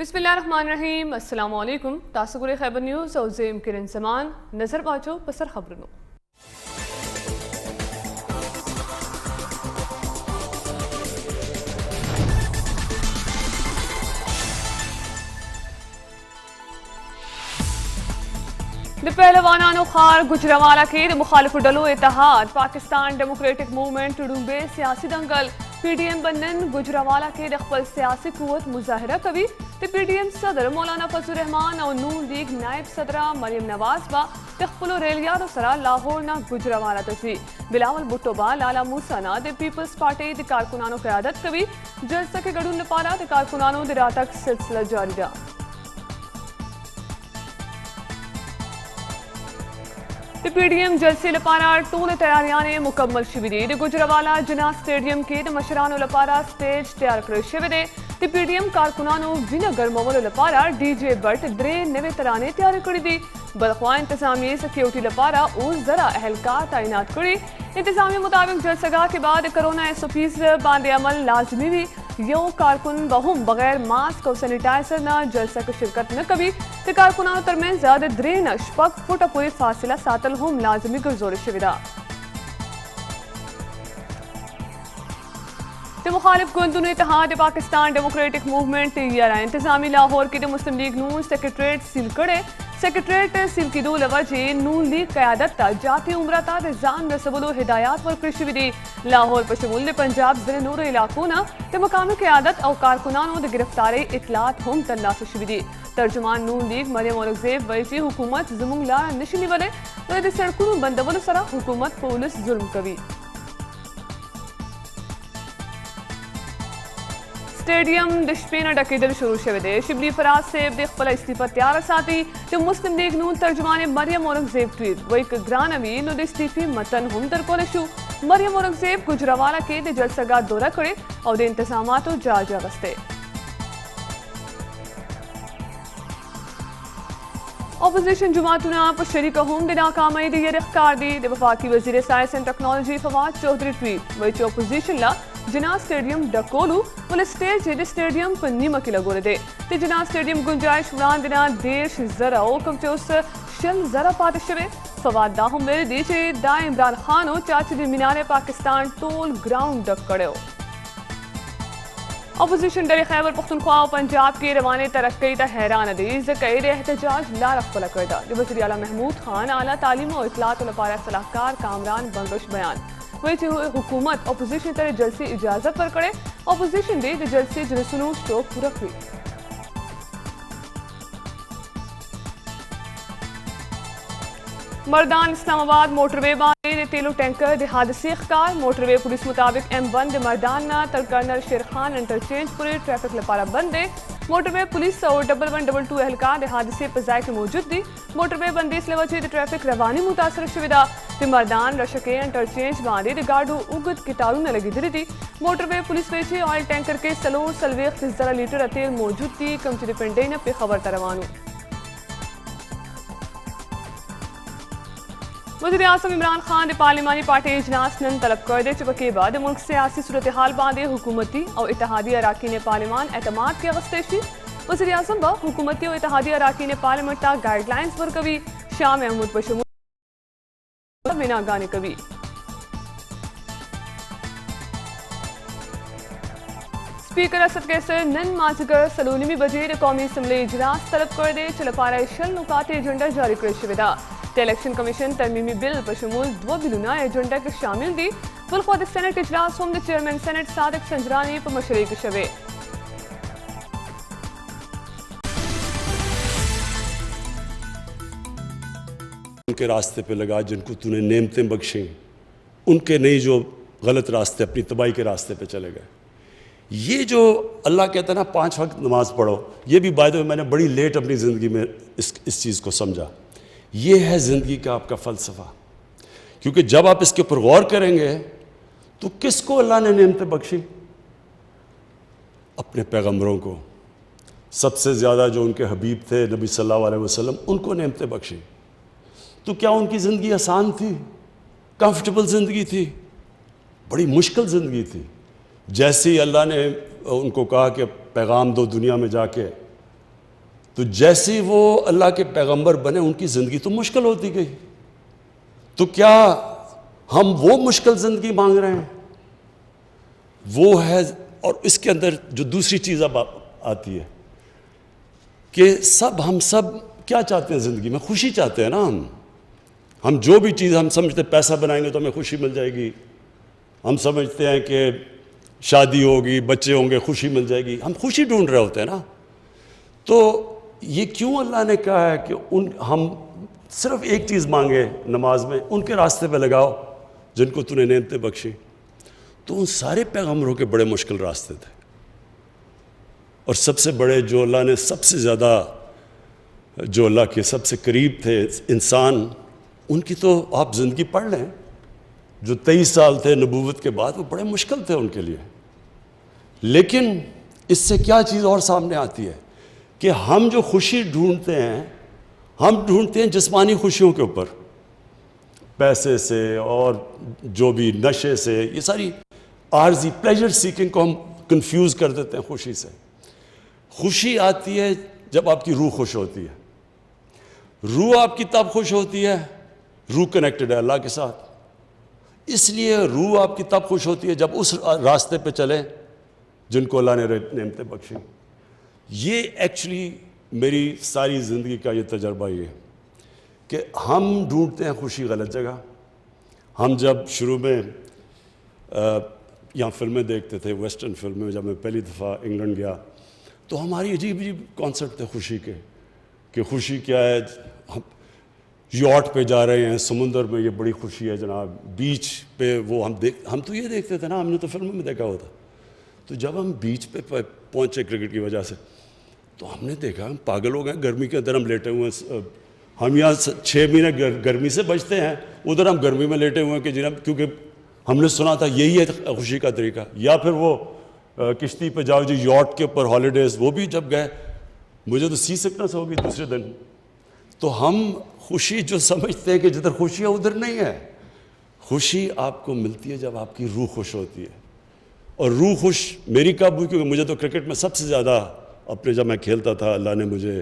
بسم اللہ الرحمن الرحیم. السلام علیکم. تاسو ګورئ خیبر نیوز او زه یم کرن زمان. نظر واچو په سر خبرونو. د پهلوانانو خار گجروالا کې د مخالفو ډلو اتحاد پاکستان ډیموکریټک موومنټ ډومبې سیاسي دنګل پی ډی ایم بندن گجروالا کې د خپل سیاسي قوت مظاهره کوي. د پی ډی ایم صدر مولانا فضل الرحمان او نون لیگ نائب صدره مریم نواز با د خپلو ریلیانو سره لاهور نه گجروالا ته ځي. بلاول بھٹو با لالا موسی نه د پیپلز پارټۍ د کارکنانو قیادت کوي. جلسه کې ګډون لپاره د کارکنانو د راتګ سلسله جاری ده. د پی ډی ایم جلسې لپاره ټولې تیاریانې مکمل شوې دي. د گجروالا جنا سټیډیم کې د مشرانو لپاره سټیج تیار کړی شوی دی. د پی ډی ایم کارکنانو وینه ګرمولو لپاره ډي جے بټ درې نوې ترانې تیار کړې دي. بلخوا انتظامیه سکیورټي لپاره 10,000 اهلکار تعینات کړي. انتظامیه مطابق جلسګاه کې بعد کرونا ایس او پیز باندې عمل لازمي وي. یو کارکن به هم بغیر ماسک او سینیټایزر نه جلسه کې شرکت نه کوي. د کارکنانو ترمنځ د 3 نه 6 فوټه پورې فاصله ساتل هم لازمي ګرځول شوې ده. د مخالف ګوندونو اتحاد پاکستان ډیموکریټک موومنټ یاره انتظامی لاهور کې د مسلم لیگ نون سیکریټریټ سیل کړی. سیکریټریټ سیل کېدو له وجې نون لیگ قیادت ته جاتی عمره ته د ځان رسولو هدایات ورکړل شوي دي. لاهور په شمول د پنجاب ځینې نورو علاقو نه د مقامي قیادت او کارکنانو د گرفتارۍ اطلاعات هم ترلاسه شوي دي. ترجمان نون لیگ مریم اورنګزیب وایي چې حکومت زموږ لاره نشي نیولی او د سړکونو بندولو سره حکومت په ولس ظلم کوي. سټیډیم د شپې نه ډکېدل شروع شوی دی. شبلی فراز صاحب د خپله استعفا تیاره ساتي. د مسلم لیگ نون ترجمان مریم اورنګزیب ټویټ وایي که ګرانه وي نو د استعفې متن هم درکولی شو. مریم اورنګزیب گجروالا کې د جلسګاه دوره کړې او د انتظاماتو جاج اخیستی. اپوزیشن جماعتونه په شریکه هم د ناکامۍ د یېرې ښکار دي. د وفاقي وزیر science and technology Fawad Chaudhry tweet وایي چې اپوزیشن لا جنا سټیډیم ډکولو ول سټیج د سټیډیم په نیمه کې لګولی دی. د جنا سټیډیم گنجایش وړاندې نه 10,000 او کوم چې اوس 60,000 پاتې شوی. فواد دا هم ویلی دی چې دا عمران خان و چا چې د مینار پاکستان ټول ګراؤنډ ډک کړی و. اپوزیشن ډلې خیبر پختونخوا او پنجاب کې روانې ترقۍ ته حیرانه دي ځکه یې د احتجاج لاره خپله کړې ده. د وزیر اعلی محمود خان اعلی تعلیم او اطلاعاتو لپاره صلاحکار کامران بنگش بیان وایي چې حکومت اپوزیشن ته د جلسې اجازت ورکړې. اپوزیشن دې د جلسې جلسونو شوق پوره کړي. مردان اسلام آباد موټر وے باندې د تیلو ټینکر د حادثې ښکار. موټر وے پولیس مطابق M1 د مردان نه تر کرنل شیرخان انټرچینج پورې ټریفک لپاره بند دی. موټر وے پولیس او 1122 اهلکار د حادثې په ځای کې موجود دي. موټر وے بندیز له وجې د ټریفک رواني متاثره شوې ده. د مردان رشکې انټرچینج باندې د ګاډو اوږد کتارونه لګېدلي دي. موټر وے پولیس وایي چې آئل ټینکر کې 40 لیټره تیل موجود دي کوم چې د پنډۍ نه پېښور ته روان و. وزیر اعظم عمران خان د پارلیماني پارټۍ اجلاس نن طلب کړی دی چې پکې به د ملک سیاسي صورتحال باندې حکومتي او اتحادی اراکین پارلیمان اعتماد کې اخیستی شي. وزیر اعظم به حکومتي او اتحادی اراکین پارلیمنٹ ته ګایډ لاینز ورکوي. شاه محمود په شمول ویناګانې کوي. سپیکر اسد قیصر نن مازدیګر 3:30 بجې د قومي اسمبلۍ اجلاس طلب کړی دی چې لپاره یې 60 نکات ایجنډا جاری کړې شوې ده. د الیکشن کمیشن ترمیمي بل په شمول 2 بلونه ایجنډا کې شامل دي. بلخوا د سینټ اجلاس هم د چیئرمین سینټ صادق سنجرانی په مشرۍ کې شوی. ان کے راستے پہ لگا جن کو تو نے نعمتیں بخشیں ان کے نہیں جو غلط راستے اپنی تباہی کے راستے پہ چلے گئے. یہ جو اللہ کہتا ہے نا 5 وقت نماز پڑھو، یہ بھی بائی دا وے میں نے بڑی لیٹ اپنی زندگی میں اس چیز کو سمجھا. یہ ہے زندگی کا آپ کا فلسفہ. کیونکہ جب آپ اس کے اوپر غور کریں گے تو کس کو اللہ نے نعمتیں بخشی؟ اپنے پیغمبروں کو. سب سے زیادہ جو ان کے حبیب تھے نبی صلی اللہ علیہ وسلم ان کو نعمتیں بخشی. تو کیا ان کی زندگی آسان تھی؟ کمفرٹیبل زندگی تھی؟ بڑی مشکل زندگی تھی. جیسے ہی اللہ نے ان کو کہا کہ پیغام دو دنیا میں جا کے تو جیسے وہ اللہ کے پیغمبر بنے ان کی زندگی تو مشکل ہوتی گئی. تو کیا ہم وہ مشکل زندگی مانگ رہے ہیں؟ وہ ہے. اور اس کے اندر جو دوسری چیز اب آتی ہے کہ ہم سب کیا چاہتے ہیں زندگی میں؟ خوشی چاہتے ہیں نا. ہم جو بھی چیز ہم سمجھتے ہیں پیسہ بنائیں گے تو ہمیں خوشی مل جائے گی. ہم سمجھتے ہیں کہ شادی ہوگی، بچے ہوں گے، خوشی مل جائے گی. ہم خوشی ڈھونڈ رہے ہوتے ہیں نا. تو یہ کیوں اللہ نے کہا ہے کہ ہم صرف ایک چیز مانگے نماز میں، ان کے راستے پہ لگاؤ جن کو تو نے نعمتیں بخشی. تو ان سارے پیغمبروں کے بڑے مشکل راستے تھے، اور سب سے بڑے جو اللہ نے سب سے زیادہ جو اللہ کے سب سے قریب تھے انسان، ان کی تو آپ زندگی پڑھ لیں. جو 23 سال تھے نبوت کے بعد، وہ بڑے مشکل تھے ان کے لیے. لیکن اس سے کیا چیز اور سامنے آتی ہے کہ ہم جو خوشی ڈھونڈتے ہیں، ہم ڈھونڈتے ہیں جسمانی خوشیوں کے اوپر، پیسے سے اور جو بھی نشے سے. یہ ساری عارضی پلیجر سیکنگ کو ہم کنفیوز کر دیتے ہیں خوشی سے. خوشی آتی ہے جب آپ کی روح خوش ہوتی ہے. روح آپ کی تب خوش ہوتی ہے، روح کنیکٹڈ ہے اللہ کے ساتھ. اس لیے روح آپ کی تب خوش ہوتی ہے جب اس راستے پہ چلیں جن کو اللہ نے نعمتیں بخشی. یہ ایکچولی میری ساری زندگی کا یہ تجربہ یہ ہے کہ ہم ڈھونڈتے ہیں خوشی غلط جگہ. ہم جب شروع میں یہاں فلمیں دیکھتے تھے، ویسٹرن فلمیں، جب میں پہلی دفعہ انگلینڈ گیا تو ہماری عجیب عجیب کانسیپٹ تھے خوشی کے، کہ خوشی کیا ہے. ہم یاٹ پہ جا رہے ہیں سمندر میں، یہ بڑی خوشی ہے جناب. بیچ پہ وہ ہم تو یہ دیکھتے تھے نا، ہم نے تو فلموں میں دیکھا ہوتا. تو جب ہم بیچ پہ پہنچے کرکٹ کی وجہ سے تو ہم نے دیکھا ہم پاگل ہو گئے. گرمی کے اندر ہم لیٹے ہوئے ہیں. ہم یہاں 6 مہینے گرمی سے بچتے ہیں، ادھر ہم گرمی میں لیٹے ہوئے ہیں کہ جناب، کیونکہ ہم نے سنا تھا یہی ہے خوشی کا طریقہ. یا پھر وہ کشتی پہ جاؤ جی یاٹ کے اوپر ہالیڈیز، وہ بھی جب گئے مجھے تو سی سکنس ہوگی دوسرے دن. تو ہم خوشی جو سمجھتے ہیں کہ جدھر خوشی ہے ادھر نہیں ہے. خوشی آپ کو ملتی ہے جب آپ کی روح خوش ہوتی ہے. اور روح خوش میری کب ہوئی؟ کیونکہ مجھے تو کرکٹ میں سب سے زیادہ اپنے جب میں کھیلتا تھا اللہ نے مجھے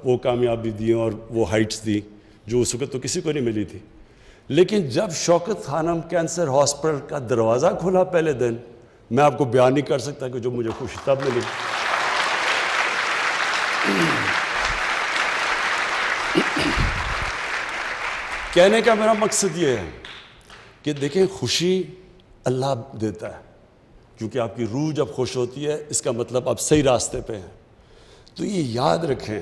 وہ کامیابی دی اور وہ ہائٹس دی جو اس وقت تو کسی کو نہیں ملی تھی. لیکن جب شوکت خانم کینسر ہاسپٹل کا دروازہ کھلا پہلے دن، میں آپ کو بیان نہیں کر سکتا کہ جو مجھے خوشی تب ملی. کہنے کا میرا مقصد یہ ہے کہ دیکھیں خوشی اللہ دیتا ہے، کیونکہ آپ کی روح جب خوش ہوتی ہے اس کا مطلب آپ صحیح راستے پہ ہیں. تو یہ یاد رکھیں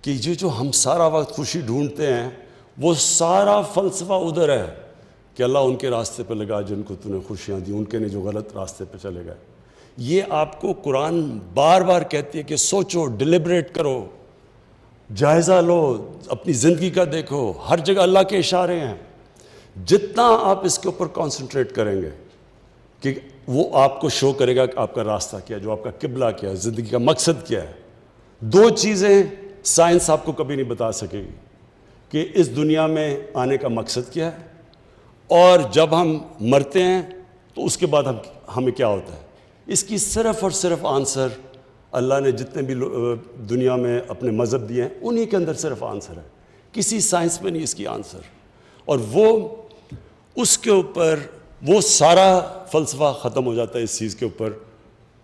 کہ یہ جو ہم سارا وقت خوشی ڈھونڈتے ہیں وہ سارا فلسفہ ادھر ہے کہ اللہ ان کے راستے پہ لگا جن کو تو نے خوشیاں دی، ان کے نے جو غلط راستے پہ چلے گئے. یہ آپ کو قرآن بار بار کہتی ہے کہ سوچو، ڈیلیبریٹ کرو، جائزہ لو، اپنی زندگی کا دیکھو. ہر جگہ اللہ کے اشارے ہیں. جتنا آپ اس کے اوپر کانسنٹریٹ کریں گے کہ وہ آپ کو شو کرے گا کہ آپ کا راستہ کیا ہے، جو آپ کا قبلہ کیا ہے، زندگی کا مقصد کیا ہے. 2 چیزیں سائنس آپ کو کبھی نہیں بتا سکے گی کہ اس دنیا میں آنے کا مقصد کیا ہے، اور جب ہم مرتے ہیں تو اس کے بعد ہمیں کیا ہوتا ہے. اس کی صرف اور صرف آنسر اللہ نے جتنے بھی دنیا میں اپنے مذہب دیے ہیں انہی کے اندر صرف آنسر ہے. کسی سائنس میں نہیں اس کی آنسر. اور وہ اس کے اوپر وہ سارا فلسفہ ختم ہو جاتا ہے اس چیز کے اوپر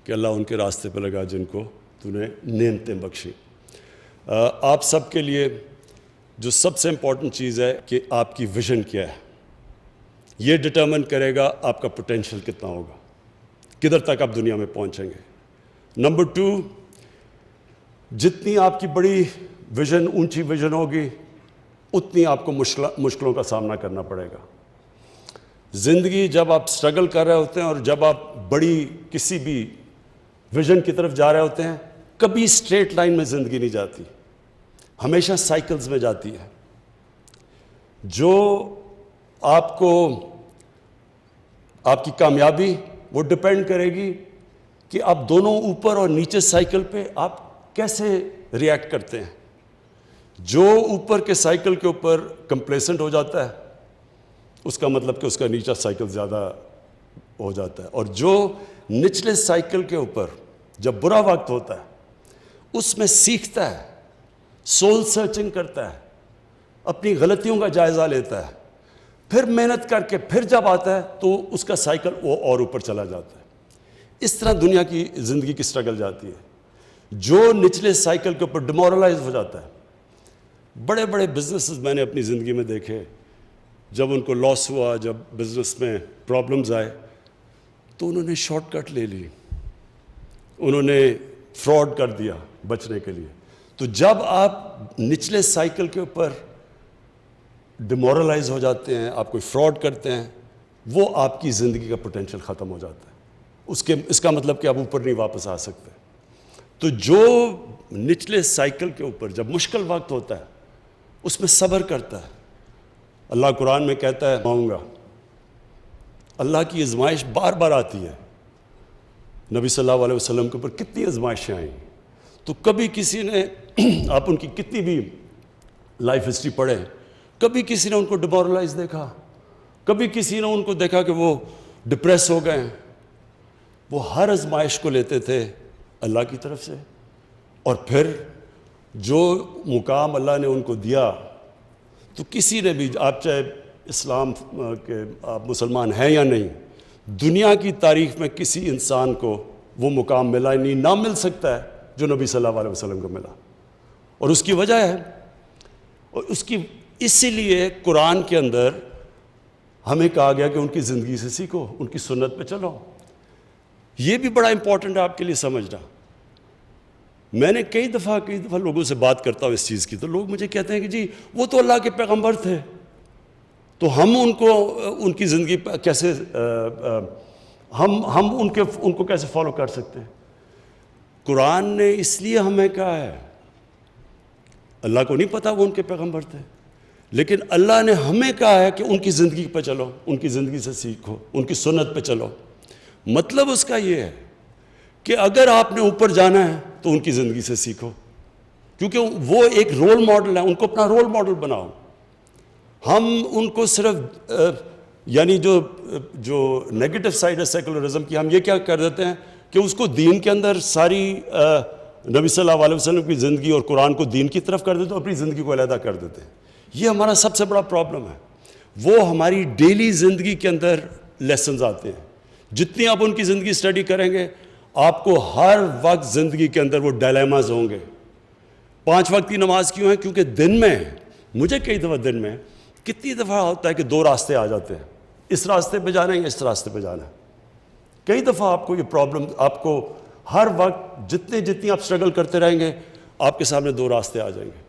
کہ اللہ ان کے راستے پہ لگا جن کو تو نے نعمتیں بخشی. آپ سب کے لیے جو سب سے امپورٹنٹ چیز ہے کہ آپ کی ویژن کیا ہے. یہ ڈٹرمن کرے گا آپ کا پوٹینشیل کتنا ہوگا، کدھر تک آپ دنیا میں پہنچیں گے. نمبر 2، جتنی آپ کی بڑی ویژن، اونچی ویژن ہوگی اتنی آپ کو مشکلوں کا سامنا کرنا پڑے گا. زندگی جب آپ سٹرگل کر رہے ہوتے ہیں اور جب آپ بڑی کسی بھی ویژن کی طرف جا رہے ہوتے ہیں، کبھی اسٹریٹ لائن میں زندگی نہیں جاتی، ہمیشہ سائیکلز میں جاتی ہے. جو آپ کو آپ کی کامیابی وہ ڈپینڈ کرے گی کہ آپ دونوں اوپر اور نیچے سائیکل پہ آپ کیسے ریئیکٹ کرتے ہیں. جو اوپر کے سائیکل کے اوپر کمپلیسنٹ ہو جاتا ہے اس کا مطلب کہ اس کا نیچا سائیکل زیادہ ہو جاتا ہے. اور جو نچلے سائیکل کے اوپر جب برا وقت ہوتا ہے اس میں سیکھتا ہے, سول سرچنگ کرتا ہے, اپنی غلطیوں کا جائزہ لیتا ہے, پھر محنت کر کے پھر جب آتا ہے تو اس کا سائیکل وہ اور اوپر چلا جاتا ہے. اس طرح دنیا کی زندگی کی سٹرگل جاتی ہے. جو نچلے سائیکل کے اوپر ڈیمورلائز ہو جاتا ہے, بڑے بڑے بزنسز میں نے اپنی زندگی میں دیکھے, جب ان کو لاس ہوا, جب بزنس میں پرابلمز آئے, تو انہوں نے شارٹ کٹ لے لی, انہوں نے فراڈ کر دیا بچنے کے لیے. تو جب آپ نچلے سائیکل کے اوپر ڈیمورلائز ہو جاتے ہیں, آپ کوئی فراڈ کرتے ہیں, وہ آپ کی زندگی کا پوٹینشیل ختم ہو جاتا ہے. اس کا مطلب کہ آپ اوپر نہیں واپس آ سکتے. تو جو نچلے سائیکل کے اوپر جب مشکل وقت ہوتا ہے اس میں صبر کرتا ہے, اللہ قرآن میں کہتا ہے آؤں گا. اللہ کی آزمائش بار بار آتی ہے. نبی صلی اللہ علیہ وسلم کے اوپر کتنی آزمائشیں آئیں, تو کبھی کسی نے آپ ان کی کتنی بھی لائف ہسٹری پڑھیں, کبھی کسی نے ان کو ڈیمورلائز دیکھا, کبھی کسی نے ان کو دیکھا کہ وہ ڈپریس ہو گئے ہیں. وہ ہر آزمائش کو لیتے تھے اللہ کی طرف سے, اور پھر جو مقام اللہ نے ان کو دیا, تو کسی نے بھی, آپ چاہے اسلام کے آپ مسلمان ہیں یا نہیں, دنیا کی تاریخ میں کسی انسان کو وہ مقام ملا ہی نہیں, نہ مل سکتا ہے جو نبی صلی اللہ علیہ وسلم کو ملا. اور اس کی وجہ ہے, اور اسی لیے قرآن کے اندر ہمیں کہا گیا کہ ان کی زندگی سے سیکھو, ان کی سنت پہ چلو. یہ بھی بڑا امپورٹنٹ ہے آپ کے لیے سمجھنا. میں نے کئی دفعہ لوگوں سے بات کرتا ہوں اس چیز کی, تو لوگ مجھے کہتے ہیں کہ جی وہ تو اللہ کے پیغمبر تھے, تو ہم ان کی زندگی کیسے ہم ان کو کیسے فالو کر سکتے ہیں. قرآن نے اس لیے ہمیں کہا ہے, اللہ کو نہیں پتا وہ ان کے پیغمبر تھے, لیکن اللہ نے ہمیں کہا ہے کہ ان کی زندگی پہ چلو, ان کی زندگی سے سیکھو, ان کی سنت پہ چلو. مطلب اس کا یہ ہے کہ اگر آپ نے اوپر جانا ہے تو ان کی زندگی سے سیکھو, کیونکہ وہ ایک رول ماڈل ہے, ان کو اپنا رول ماڈل بناؤ. ہم ان کو صرف یعنی جو نیگیٹو سائڈ ہے سیکولرزم کی, ہم یہ کیا کر دیتے ہیں کہ اس کو دین کے اندر ساری نبی صلی اللہ علیہ وسلم کی زندگی اور قرآن کو دین کی طرف کر دیتے ہیں, اپنی زندگی کو علیحدہ کر دیتے ہیں. یہ ہمارا سب سے بڑا پرابلم ہے. وہ ہماری ڈیلی زندگی کے اندر لیسنز آتے ہیں. جتنی آپ ان کی زندگی اسٹڈی کریں گے, آپ کو ہر وقت زندگی کے اندر وہ ڈائلیماز ہوں گے. 5 وقت کی نماز کیوں ہے؟ کیونکہ دن میں, مجھے کئی دفعہ دن میں کتنی دفعہ ہوتا ہے کہ 2 راستے آ جاتے ہیں, اس راستے پہ جانا ہے یا اس راستے پہ جانا ہے. کئی دفعہ آپ کو یہ پرابلم, آپ کو ہر وقت جتنی آپ اسٹرگل کرتے رہیں گے, آپ کے سامنے 2 راستے آ جائیں گے,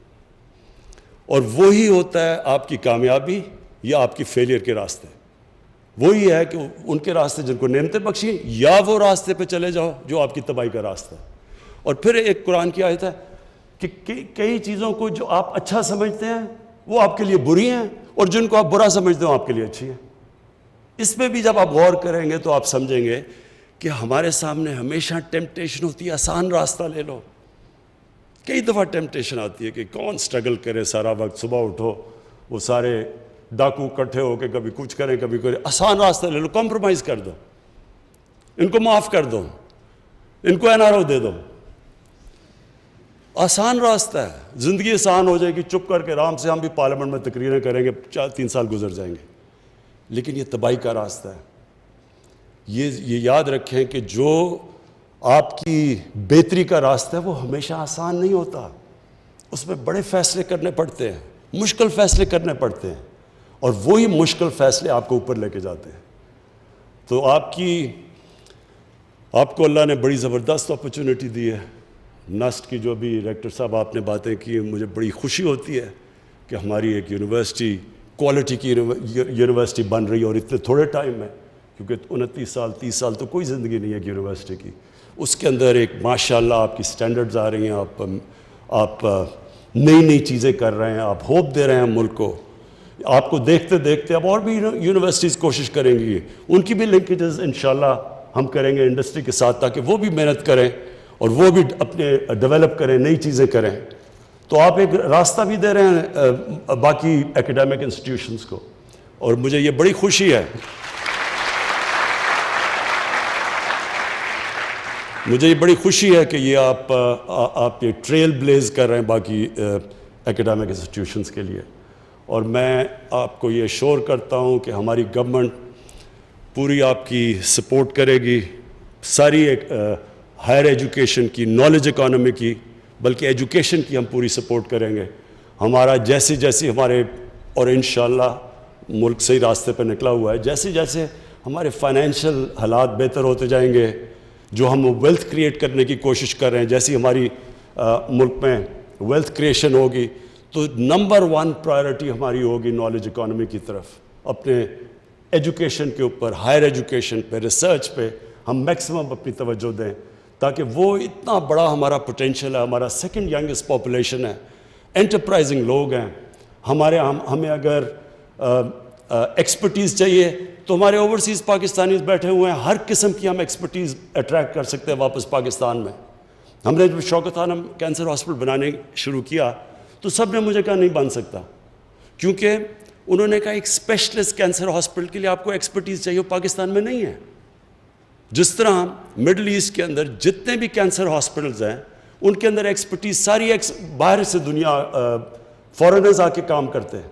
اور وہی ہوتا ہے آپ کی کامیابی یا آپ کی فیلئر کے راستے. وہی ہے کہ ان کے راستے جن کو نعمتیں بخشیں, یا وہ راستے پہ چلے جاؤ جو آپ کی تباہی کا راستہ ہے. اور پھر ایک قرآن کی آیت ہے کہ کئی چیزوں کو جو آپ اچھا سمجھتے ہیں وہ آپ کے لیے بری ہیں, اور جن کو آپ برا سمجھتے ہیں وہ آپ کے لیے اچھی ہیں. اس میں بھی جب آپ غور کریں گے تو آپ سمجھیں گے کہ ہمارے سامنے ہمیشہ ٹیمپٹیشن ہوتی ہے آسان راستہ لے لو. کئی دفعہ ٹیمپٹیشن آتی ہے کہ کون سٹرگل کرے سارا وقت, صبح اٹھو وہ سارے ڈاکو کٹھے ہو کے کبھی کچھ کریں کبھی کریں, آسان راستہ لے لو, کمپرومائز کر دو, ان کو معاف کر دو, ان کو NRO دے دو. آسان راستہ ہے, زندگی آسان ہو جائے گی, چپ کر کے آرام سے ہم بھی پارلیمنٹ میں تقریریں کریں گے, 3 سال گزر جائیں گے. لیکن یہ تباہی کا راستہ ہے. یہ یاد رکھیں کہ جو آپ کی بہتری کا راستہ ہے وہ ہمیشہ آسان نہیں ہوتا, اس میں بڑے فیصلے کرنے پڑتے ہیں, مشکل فیصلے کرنے پڑتے ہیں, اور وہی مشکل فیصلے آپ کو اوپر لے کے جاتے ہیں. تو آپ کو اللہ نے بڑی زبردست اپرچونٹی دی ہے. نسٹ کی جو بھی ریکٹر صاحب آپ نے باتیں کی, مجھے بڑی خوشی ہوتی ہے کہ ہماری ایک یونیورسٹی کوالٹی کی یونیورسٹی بن رہی ہے, اور اتنے تھوڑے ٹائم میں, کیونکہ 29 سال 30 سال تو کوئی زندگی نہیں ہے ایک یونیورسٹی کی. اس کے اندر ایک ماشاءاللہ آپ کی سٹینڈرڈز آ رہی ہیں, آپ نئی چیزیں کر رہے ہیں, آپ ہوپ دے رہے ہیں ملک کو. آپ کو دیکھتے دیکھتے اب اور بھی یونیورسٹیز کوشش کریں گی, ان کی بھی لنکیجز انشاءاللہ ہم کریں گے انڈسٹری کے ساتھ, تاکہ وہ بھی محنت کریں اور وہ بھی اپنے ڈیولپ کریں, نئی چیزیں کریں. تو آپ ایک راستہ بھی دے رہے ہیں باقی ایکیڈیمک انسٹیٹیوشنز کو, اور مجھے یہ بڑی خوشی ہے. مجھے یہ بڑی خوشی ہے کہ یہ آپ یہ ٹریل بلیز کر رہے ہیں باقی ایکیڈیمک انسٹیٹیوشنز کے لیے، اور میں آپ کو یہ ایشور کرتا ہوں کہ ہماری گورنمنٹ پوری آپ کی سپورٹ کرے گی، ساری ہائر ایجوکیشن کی، نالج اکانومی کی، بلکہ ایجوکیشن کی ہم پوری سپورٹ کریں گے. ہمارا جیسے ہمارے، اور انشاءاللہ ملک صحیح راستے پہ نکلا ہوا ہے، جیسے ہمارے فائنینشیل حالات بہتر ہوتے جائیں گے، جو ہم ویلتھ کریٹ کرنے کی کوشش کر رہے ہیں، جیسی ہماری ملک میں ویلتھ کریشن ہوگی تو نمبر 1 پرائرٹی ہماری ہوگی نالج اکانومی کی طرف. اپنے ایجوکیشن کے اوپر، ہائر ایجوکیشن پہ، ریسرچ پہ ہم میکسیمم اپنی توجہ دیں، تاکہ وہ اتنا بڑا ہمارا پوٹینشیل ہے، ہمارا سیکنڈ ینگسٹ پاپولیشن ہے، انٹرپرائزنگ لوگ ہیں ہمیں اگر ایکسپرٹیز چاہیے تو ہمارے اوورسیز پاکستانیز بیٹھے ہوئے ہیں، ہر قسم کی ہم ایکسپرٹیز اٹریکٹ کر سکتے ہیں واپس پاکستان میں. ہم نے جب شوکت خانم کینسر ہاسپٹل بنانے شروع کیا تو سب نے مجھے کہا نہیں بن سکتا، کیونکہ انہوں نے کہا ایک اسپیشلسٹ کینسر ہاسپٹل کے لیے آپ کو ایکسپرٹیز چاہیے، وہ پاکستان میں نہیں ہے. جس طرح مڈل ایسٹ کے اندر جتنے بھی کینسر ہاسپٹلز ہیں ان کے اندر ایکسپرٹیز ساری باہر سے دنیا فارنرز آ کے کام کرتے ہیں،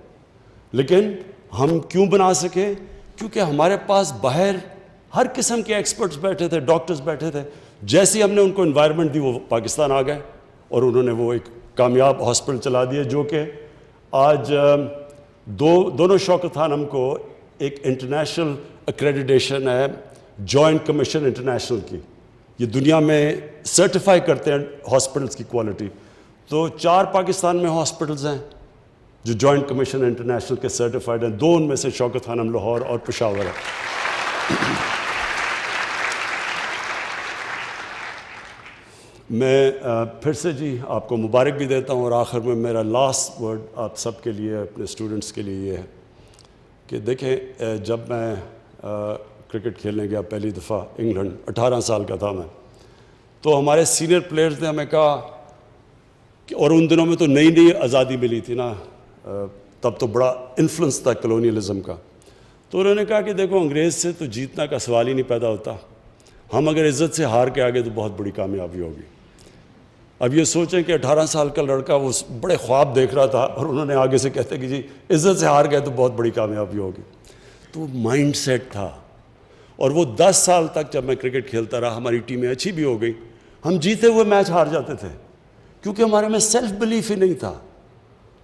لیکن ہم کیوں بنا سکے؟ کیونکہ ہمارے پاس باہر ہر قسم کے ایکسپرٹس بیٹھے تھے، ڈاکٹرز بیٹھے تھے. جیسے ہم نے ان کو انوائرمنٹ دی وہ پاکستان آ گئے اور انہوں نے وہ ایک کامیاب ہاسپٹل چلا دیے، جو کہ آج دونوں شوکت خانم کو ایک انٹرنیشنل ایکریڈیٹیشن ہے جوائنٹ کمیشن انٹرنیشنل کی، یہ دنیا میں سرٹیفائی کرتے ہیں ہاسپٹلس کی کوالٹی. تو 4 پاکستان میں ہاسپٹلز ہیں جو جوائنٹ کمیشن انٹرنیشنل کے سرٹیفائڈ ہیں، 2 ان میں سے شوکت خانم لاہور اور پشاور ہے. میں پھر سے جی آپ کو مبارک بھی دیتا ہوں، اور آخر میں میرا لاسٹ ورڈ آپ سب کے لیے، اپنے اسٹوڈنٹس کے لیے یہ ہے کہ دیکھیں، جب میں کرکٹ کھیلنے گیا پہلی دفعہ انگلینڈ، 18 سال کا تھا میں، تو ہمارے سینئر پلیئرز نے ہمیں کہا کہ، اور ان دنوں میں تو نئی آزادی ملی تھی نا، تب تو بڑا انفلوئنس تھا کلونیلزم کا، تو انہوں نے کہا کہ دیکھو انگریز سے تو جیتنا کا سوال ہی نہیں پیدا ہوتا، ہم اگر عزت سے ہار کے آگے تو بہت بڑی کامیابی ہوگی. اب یہ سوچیں کہ 18 سال کا لڑکا وہ بڑے خواب دیکھ رہا تھا، اور انہوں نے آگے سے کہتے کہ جی عزت سے ہار گئے تو بہت بڑی کامیابی ہوگی. تو مائنڈ سیٹ تھا، اور وہ 10 سال تک جب میں کرکٹ کھیلتا رہا، ہماری ٹیمیں اچھی بھی ہو گئی، ہم جیتے ہوئے میچ ہار جاتے تھے، کیونکہ ہمارے میں سیلف بلیف ہی نہیں تھا،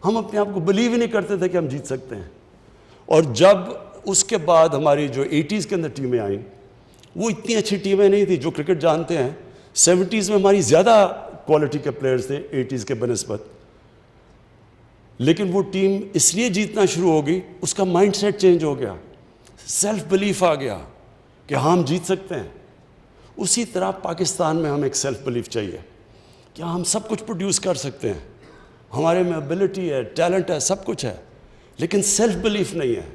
ہم اپنے آپ کو بلیو ہی نہیں کرتے تھے کہ ہم جیت سکتے ہیں. اور جب اس کے بعد ہماری جو 80s کے اندر ٹیمیں آئیں، وہ اتنی اچھی ٹیمیں نہیں تھیں جو کرکٹ جانتے ہیں. 70s میں ہماری زیادہ کوالٹی کے پلیئرز تھے 80s کے بنسبت، لیکن وہ ٹیم اس لیے جیتنا شروع ہو گئی، اس کا مائنڈ سیٹ چینج ہو گیا، سیلف بلیف آ گیا کہ ہم جیت سکتے ہیں. اسی طرح پاکستان میں ہم ایک سیلف بلیف چاہیے کہ ہم سب کچھ پروڈیوس کر سکتے ہیں، ہمارے میں ابیلٹی ہے، ٹیلنٹ ہے، سب کچھ ہے، لیکن سیلف بلیف نہیں ہے.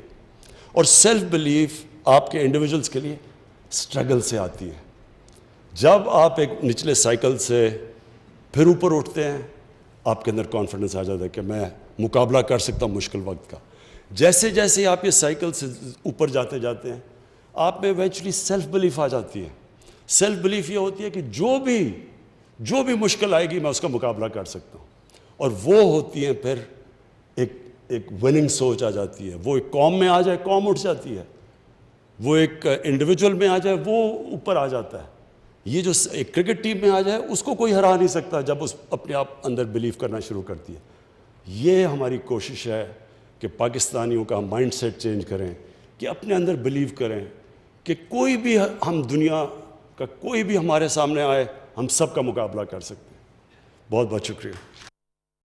اور سیلف بلیف آپ کے انڈیویجولز کے لیے سٹرگل سے آتی ہے. جب آپ ایک نچلے سائیکل سے پھر اوپر اٹھتے ہیں، آپ کے اندر کانفیڈنس آ جاتا ہے کہ میں مقابلہ کر سکتا ہوں مشکل وقت کا. جیسے جیسے آپ یہ سائیکل سے اوپر جاتے ہیں، آپ میں ایونچولی سیلف بلیف آ جاتی ہے. سیلف بلیف یہ ہوتی ہے کہ جو بھی مشکل آئے گی میں اس کا مقابلہ کر سکتا ہوں، اور وہ ہوتی ہیں پھر ایک وننگ سوچ آ جاتی ہے. وہ ایک قوم میں آ جائے قوم اٹھ جاتی ہے، وہ ایک انڈیویجول میں آ جائے وہ اوپر آ جاتا ہے. یہ جو ایک کرکٹ ٹیم میں آ جائے اس کو کوئی ہرا نہیں سکتا جب اس اپنے آپ اندر بلیف کرنا شروع کرتی ہے. یہ ہماری کوشش ہے کہ پاکستانیوں کا مائنڈ سیٹ چینج کریں، کہ اپنے اندر بلیو کریں کہ کوئی بھی ہم دنیا کا کوئی بھی ہمارے سامنے آئے ہم سب کا مقابلہ کر سکتے ہیں. بہت بہت شکریہ.